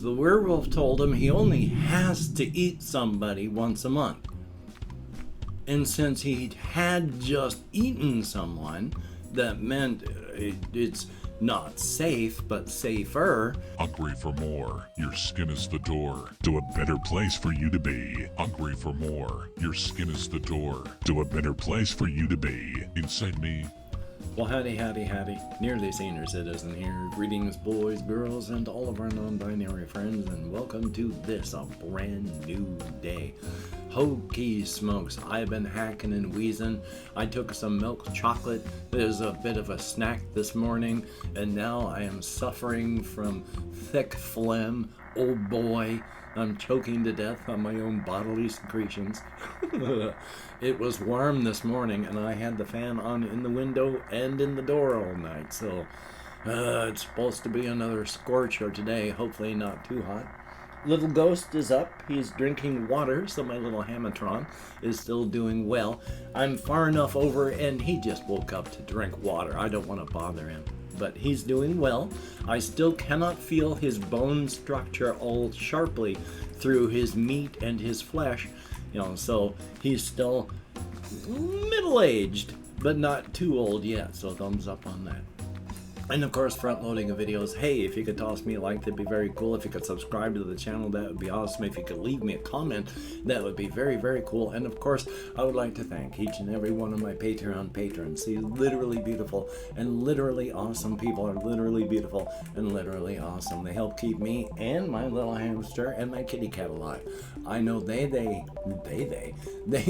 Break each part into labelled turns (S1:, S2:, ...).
S1: The werewolf told him he only has to eat somebody once a month. And since he had just eaten someone, that meant it's not safe, but safer.
S2: Hungry for more? Your skin is the door to a better place for you to be. Hungry for more? Your skin is the door to a better place for you to be. Inside me.
S1: Well, howdy, howdy, howdy. Nearly Senior Citizen here. Greetings, boys, girls, and all of our non-binary friends, and welcome to this, a brand new day. Hokey smokes, I've been hacking and wheezing. I took some milk chocolate as a bit of a snack this morning, and now I am suffering from thick phlegm. Oh boy, I'm choking to death on my own bodily secretions. It was warm this morning, and I had the fan on in the window and in the door all night, so it's supposed to be another scorcher today, hopefully not too hot. Little Ghost is up. He's drinking water, so my little Hamatron is still doing well. I'm far enough over, and he just woke up to drink water. I don't want to bother him, but he's doing well. I still cannot feel his bone structure all sharply through his meat and his flesh, so he's still middle-aged, but not too old yet, so thumbs up on that. And of course, front loading of videos. Hey, if you could toss me a like, that'd be very cool. If you could subscribe to the channel, that would be awesome. If you could leave me a comment, that would be very, very cool. And of course, I would like to thank each and every one of my Patreon patrons. He's literally beautiful and literally awesome. People are literally beautiful and literally awesome. They help keep me and my little hamster and my kitty cat alive. I know they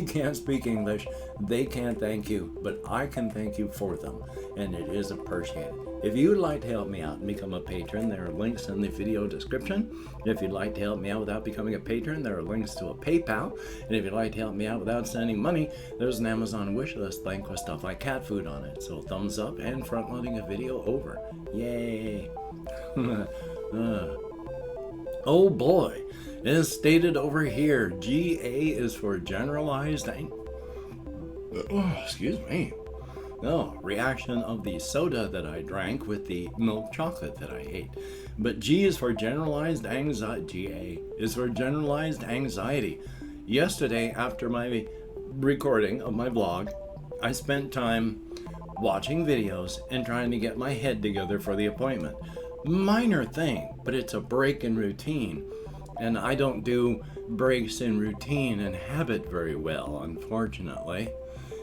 S1: can't speak English. They can't thank you, but I can thank you for them, and it is appreciated. If you would like to help me out and become a patron, there are links in the video description. If you'd like to help me out without becoming a patron, there are links to a PayPal. And if you'd like to help me out without sending money, there's an Amazon wishlist link with stuff like cat food on it. So thumbs up and front loading a video over. Yay! Oh boy! As stated over here, GA is for generalized excuse me. Reaction of the soda that I drank with the milk chocolate that I ate. But G is for generalized anxiety. GA is for generalized anxiety. Yesterday, after my recording of my vlog, I spent time watching videos and trying to get my head together for the appointment. Minor thing, but it's a break in routine. And I don't do breaks in routine and habit very well, unfortunately.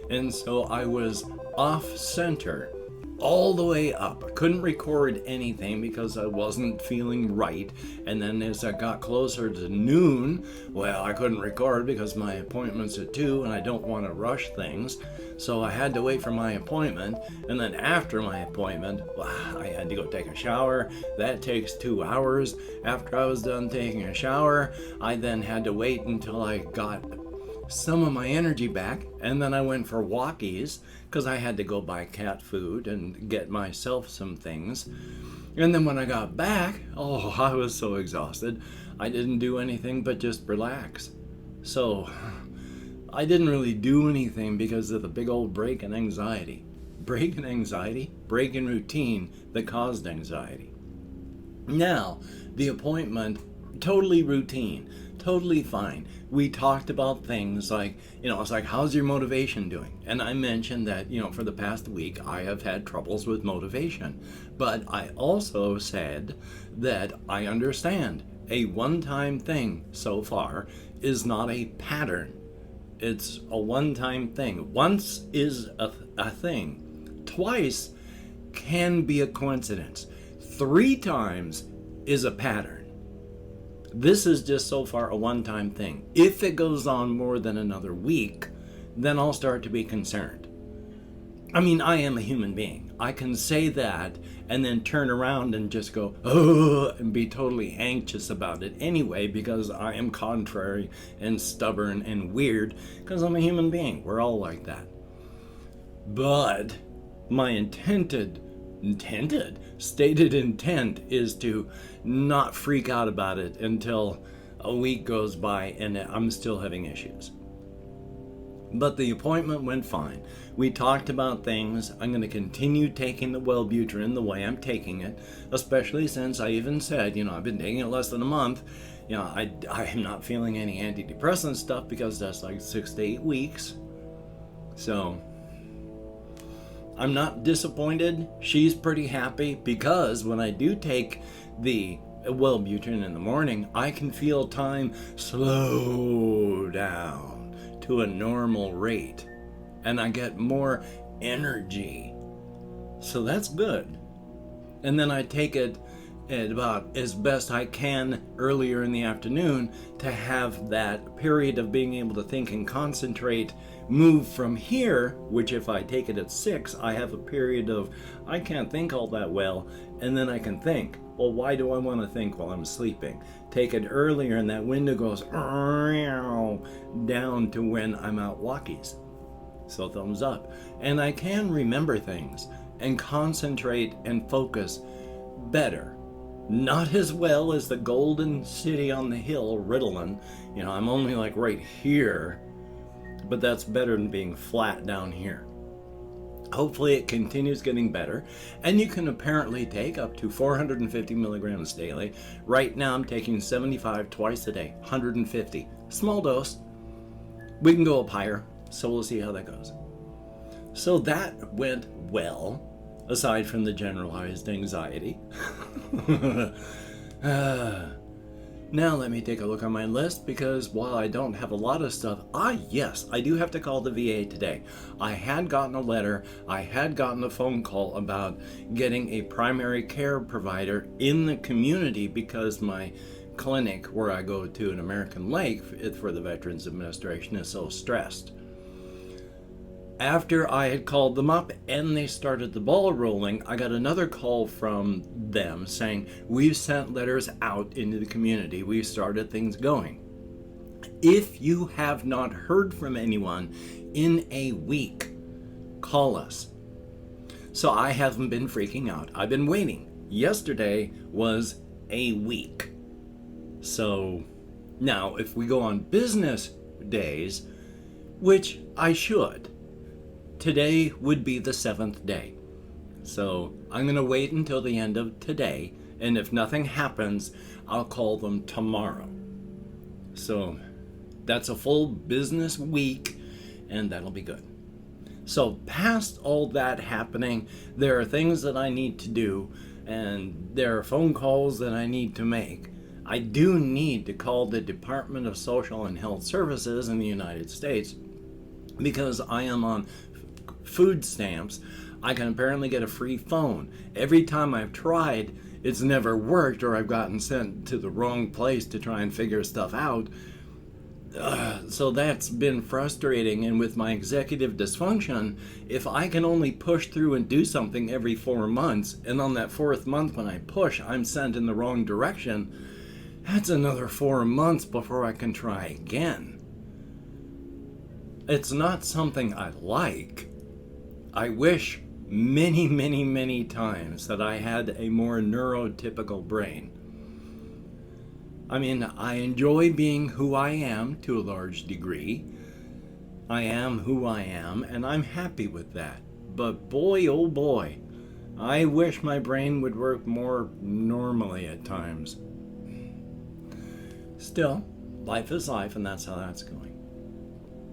S1: And so I was off center all the way up. I couldn't record anything because I wasn't feeling right. And then as I got closer to noon, well, I couldn't record because my appointment's at 2 and I don't want to rush things. So I had to wait for my appointment. And then after my appointment, I had to go take a shower. That takes 2 hours. After I was done taking a shower, I then had to wait until I got some of my energy back, and then I went for walkies because I had to go buy cat food and get myself some things. And then when I got back, I was so exhausted. I didn't do anything but just relax. So I didn't really do anything because of the big old break in anxiety. Break in anxiety? Break in routine that caused anxiety. Now, the appointment, totally routine. Totally fine. We talked about things like, it's like, how's your motivation doing? And I mentioned that, for the past week, I have had troubles with motivation. But I also said that I understand a one-time thing so far is not a pattern. It's a one-time thing. Once is a thing. Twice can be a coincidence. 3 times is a pattern. This is just so far a one-time thing. If it goes on more than another week, then I'll start to be concerned. I mean, I am a human being. I can say that and then turn around and just go, and be totally anxious about it anyway, because I am contrary and stubborn and weird, because I'm a human being. We're all like that. But my stated intent is to not freak out about it until a week goes by and I'm still having issues. But the appointment went fine. We talked about things. I'm going to continue taking the Wellbutrin the way I'm taking it, especially since I even said, I've been taking it less than a month. I am not feeling any antidepressant stuff because that's like 6 to 8 weeks. So I'm not disappointed. She's pretty happy because when I do take the Wellbutrin in the morning, I can feel time slow down to a normal rate and I get more energy. So that's good. And then I take it at about as best I can earlier in the afternoon to have that period of being able to think and concentrate move from here, which if I take it at 6, I have a period of I can't think all that well, and then I can think. Well, why do I want to think while I'm sleeping? Take it earlier and that window goes down to when I'm out walkies. So thumbs up. And I can remember things and concentrate and focus better. Not as well as the golden city on the hill, Ritalin. I'm only like right here, but that's better than being flat down here. Hopefully it continues getting better, and you can apparently take up to 450 milligrams daily. Right now I'm taking 75 twice a day, 150. Small dose. We can go up higher, so we'll see how that goes. So that went well, aside from the generalized anxiety. Now let me take a look on my list, because while I don't have a lot of stuff, yes, I do have to call the VA today. I had gotten a letter, I had gotten a phone call about getting a primary care provider in the community because my clinic where I go to in American Lake for the Veterans Administration is so stressed. After I had called them up and they started the ball rolling, I got another call from them saying, we've sent letters out into the community. We've started things going. If you have not heard from anyone in a week, call us. So I haven't been freaking out. I've been waiting. Yesterday was a week. So now if we go on business days, which I should, today would be the 7th day. So I'm going to wait until the end of today, and if nothing happens, I'll call them tomorrow. So that's a full business week, and that'll be good. So past all that happening, there are things that I need to do, and there are phone calls that I need to make. I do need to call the Department of Social and Health Services in the United States because I am on food stamps. I can apparently get a free phone. Every time I've tried, it's never worked, or I've gotten sent to the wrong place to try and figure stuff out. So that's been frustrating, and with my executive dysfunction, if I can only push through and do something every 4 months, and on that 4th month when I push, I'm sent in the wrong direction, that's another 4 months before I can try again. It's not something I like. I wish many, many, many times that I had a more neurotypical brain. I mean, I enjoy being who I am to a large degree. I am who I am, and I'm happy with that. But boy, oh boy, I wish my brain would work more normally at times. Still, life is life, and that's how that's going.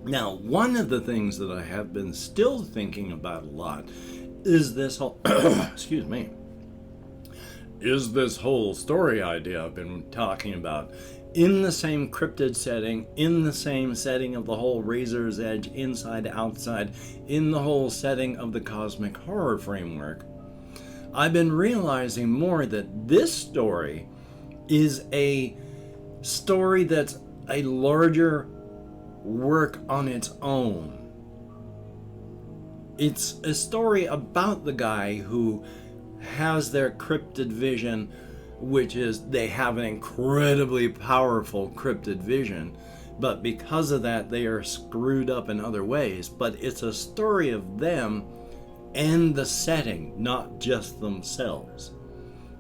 S1: Now, one of the things that I have been still thinking about a lot is this whole, is this whole story idea I've been talking about. In the same cryptid setting, in the same setting of the whole Razor's Edge, inside, outside, in the whole setting of the cosmic horror framework, I've been realizing more that this story is a story that's a larger work on its own. It's a story about the guy who has their cryptid vision, which is they have an incredibly powerful cryptid vision, but because of that they are screwed up in other ways. But it's a story of them and the setting, not just themselves.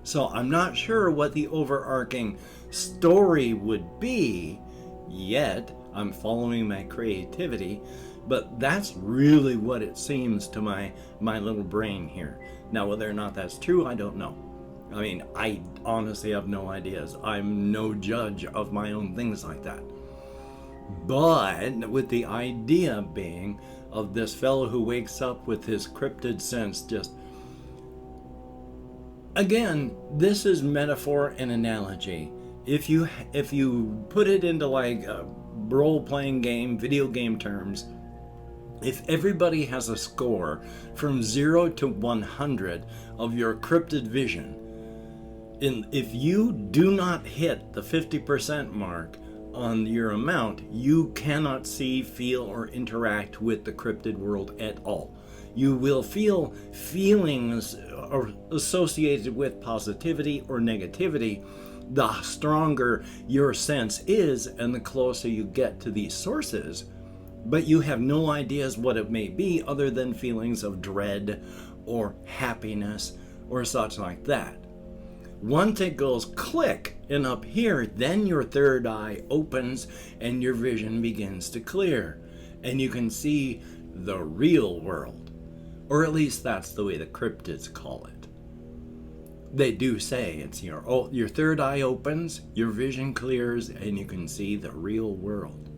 S1: So I'm not sure what the overarching story would be yet. I'm following my creativity, But that's really what it seems to my little brain here. Now, whether or not that's true, I don't know. I mean, I honestly have no ideas. I'm no judge of my own things like that. But with the idea being of this fellow who wakes up with his cryptid sense, just again, this is metaphor and analogy. If you put it into like role-playing game, video game terms, if everybody has a score from 0 to 100 of your cryptid vision, if you do not hit the 50% mark on your amount, you cannot see, feel, or interact with the cryptid world at all. You will feel feelings associated with positivity or negativity. The stronger your sense is and the closer you get to these sources, but you have no ideas what it may be other than feelings of dread or happiness or such like that. Once it goes click and up here, then your third eye opens and your vision begins to clear and you can see the real world, or at least that's the way the cryptids call it. They do say it's your third eye opens, your vision clears, and you can see the real world.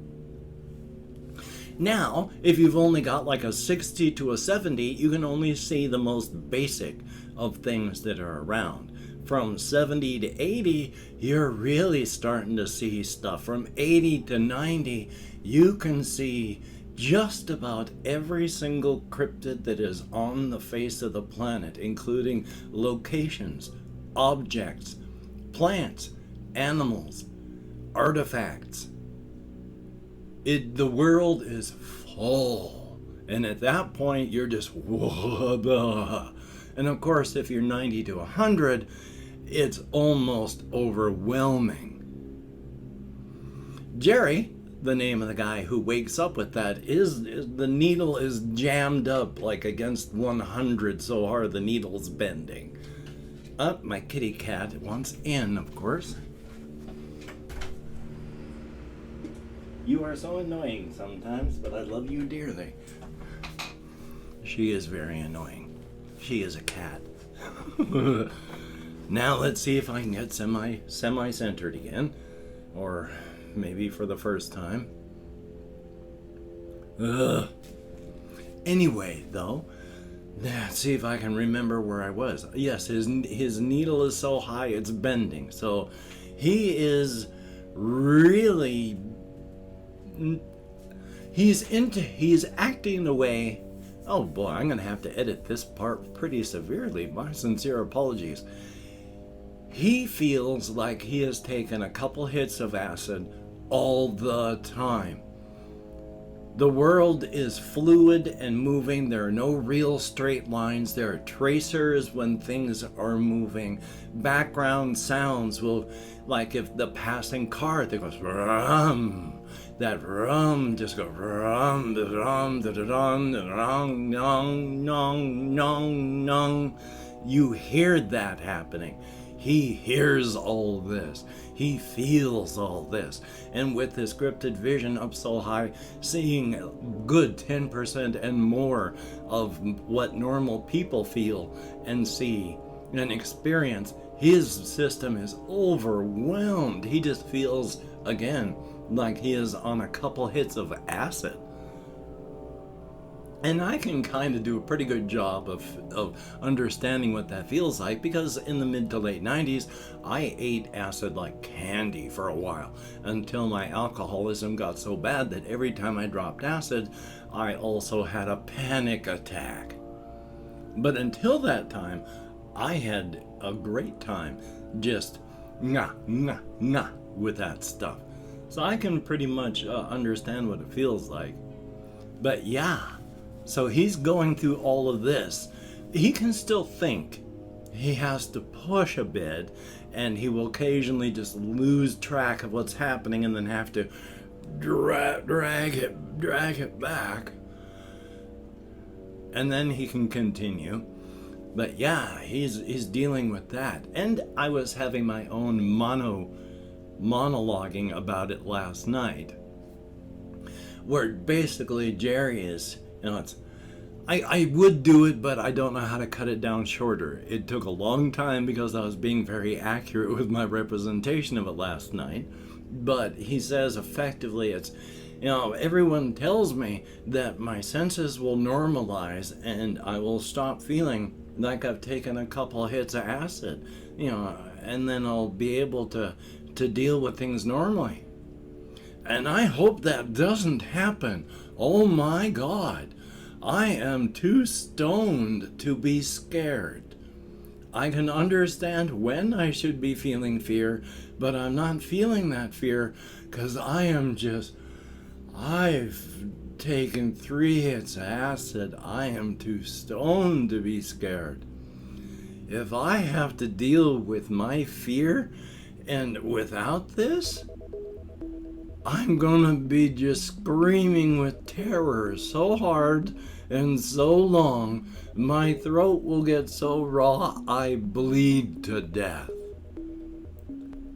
S1: Now, if you've only got like a 60 to a 70, you can only see the most basic of things that are around. From 70 to 80, you're really starting to see stuff. From 80 to 90, you can see just about every single cryptid that is on the face of the planet, including locations, objects, plants, animals, artifacts. The world is full. And at that point, you're just, whoa. And of course, if you're 90 to 100, it's almost overwhelming. Jerry, the name of the guy who wakes up with that, is the needle is jammed up like against 100 so hard the needle's bending. My kitty cat wants in, of course. You are so annoying sometimes, but I love you dearly. She is very annoying. She is a cat. Now let's see if I can get semi-centered again, or maybe for the first time. Anyway, though, let's see if I can remember where I was. Yes, his needle is so high it's bending. So he is really, he's acting the way. Oh boy, I'm gonna have to edit this part pretty severely. My sincere apologies. He feels like he has taken a couple hits of acid all the time. The world is fluid and moving. There are no real straight lines. There are tracers when things are moving. Background sounds will, like if the passing car that goes rum, that rum just goes rum, rum, rum, rum, nong, nong, nong, nong. You hear that happening. He hears all this. He feels all this. And with his scripted vision up so high, seeing a good 10% and more of what normal people feel and see and experience, his system is overwhelmed. He just feels, again, like he is on a couple hits of acid. And I can kind of do a pretty good job of understanding what that feels like, because in the mid to late 90s, I ate acid like candy for a while, until my alcoholism got so bad that every time I dropped acid, I also had a panic attack. But until that time, I had a great time just with that stuff. So I can pretty much understand what it feels like. But yeah. So he's going through all of this. He can still think. He has to push a bit, and he will occasionally just lose track of what's happening and then have to drag it back. And then he can continue. But yeah, he's dealing with that. And I was having my own monologuing about it last night. where basically Jerry is, it's, I would do it, but I don't know how to cut it down shorter. It took a long time because I was being very accurate with my representation of it last night. But he says effectively it's, everyone tells me that my senses will normalize and I will stop feeling like I've taken a couple hits of acid, and then I'll be able to deal with things normally. And I hope that doesn't happen. Oh my God, I am too stoned to be scared. I can understand when I should be feeling fear, but I'm not feeling that fear because I've taken 3 hits of acid. I am too stoned to be scared. If I have to deal with my fear and without this, I'm gonna be just screaming with terror so hard and so long, my throat will get so raw I bleed to death.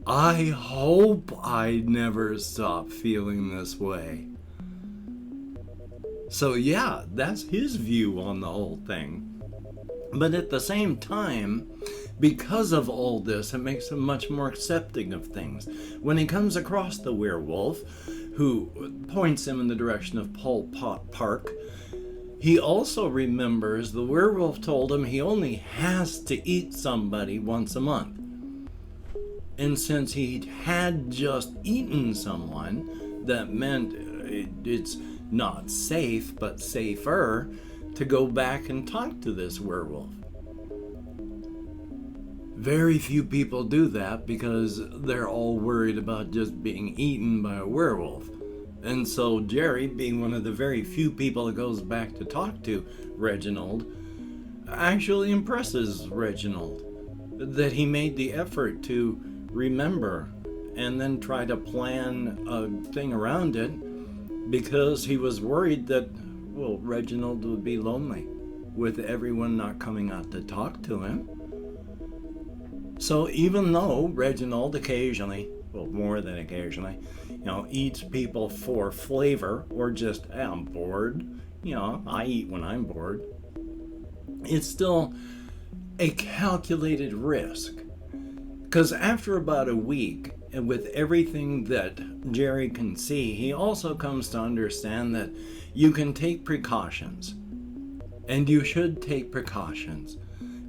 S1: I hope I never stop feeling this way. So yeah, that's his view on the whole thing. But at the same time, because of all this, it makes him much more accepting of things. When he comes across the werewolf, who points him in the direction of Pol Pot Park, he also remembers the werewolf told him he only has to eat somebody once a month. And since he had just eaten someone, that meant it's not safe, but safer to go back and talk to this werewolf. Very few people do that because they're all worried about just being eaten by a werewolf. And so Jerry, being one of the very few people that goes back to talk to Reginald, actually impresses Reginald that he made the effort to remember and then try to plan a thing around it because he was worried that, Reginald would be lonely with everyone not coming out to talk to him. So even though Reginald occasionally, more than occasionally, eats people for flavor or just, I'm bored, I eat when I'm bored, it's still a calculated risk. Because after about a week, and with everything that Jerry can see, he also comes to understand that you can take precautions. And you should take precautions.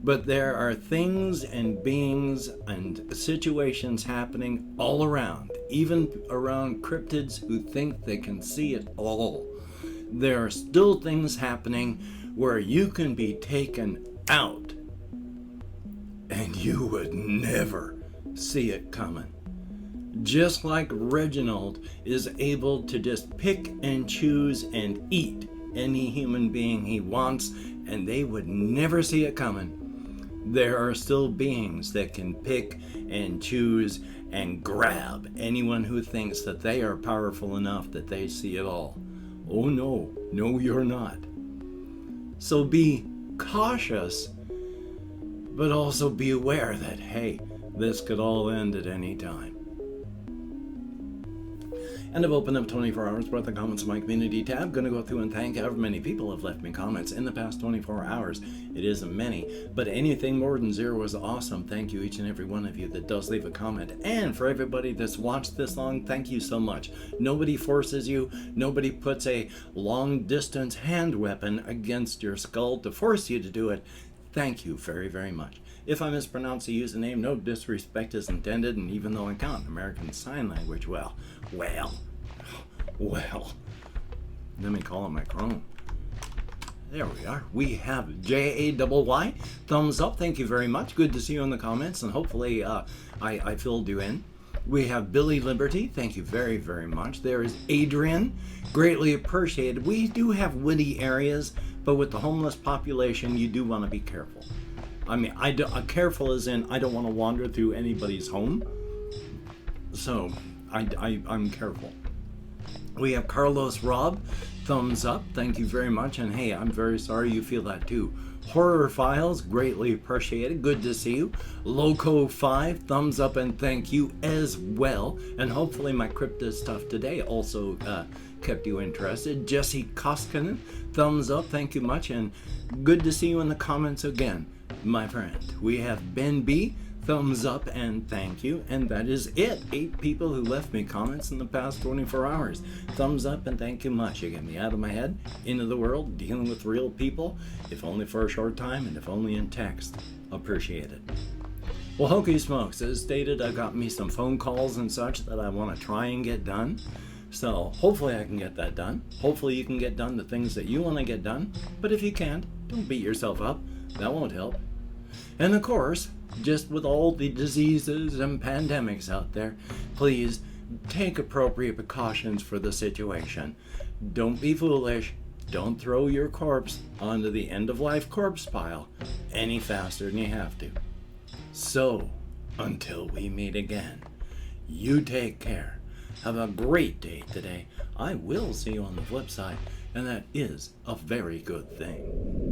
S1: But there are things and beings and situations happening all around, even around cryptids who think they can see it all. There are still things happening where you can be taken out and you would never see it coming. Just like Reginald is able to just pick and choose and eat any human being he wants, and they would never see it coming. There are still beings that can pick and choose and grab anyone who thinks that they are powerful enough that they see it all. Oh no, you're not. So be cautious, but also be aware that, hey, this could all end at any time. And I've opened up 24 hours worth of comments in my community tab. Going to go through and thank however many people have left me comments in the past 24 hours. It isn't many, but anything more than 0 is awesome. Thank you, each and every one of you that does leave a comment. And for everybody that's watched this long, thank you so much. Nobody forces you. Nobody puts a long distance hand weapon against your skull to force you to do it. Thank you very, very much. If I mispronounce the username, no disrespect is intended, and even though I count American Sign Language, well, let me call it my Chrome. There we are. We have JAYY. Thumbs up. Thank you very much. Good to see you in the comments, and hopefully I filled you in. We have Billy Liberty. Thank you very, very much. There is Adrian. Greatly appreciated. We do have woody areas, but with the homeless population, you do want to be careful. I mean, careful as in I don't want to wander through anybody's home. So I'm careful. We have Carlos Rob. Thumbs up. Thank you very much. And hey, I'm very sorry you feel that too. Horror Files, greatly appreciated. Good to see you. Loco5, thumbs up and thank you as well. And hopefully my cryptid stuff today also kept you interested. Jesse Koskinen, thumbs up, thank you much. And good to see you in the comments again, my friend. We have Ben B, thumbs up and thank you. And that is it. 8 people who left me comments in the past 24 hours. Thumbs up and thank you much. You get me out of my head, into the world, dealing with real people, if only for a short time and if only in text. Appreciate it. Well, hokey smokes, as stated, I got me some phone calls and such that I want to try and get done. So hopefully I can get that done. Hopefully you can get done the things that you want to get done. But if you can't, don't beat yourself up. That won't help. And of course, just with all the diseases and pandemics out there, please take appropriate precautions for the situation. Don't be foolish. Don't throw your corpse onto the end-of-life corpse pile any faster than you have to. So, until we meet again, you take care. Have a great day today. I will see you on the flip side, and that is a very good thing.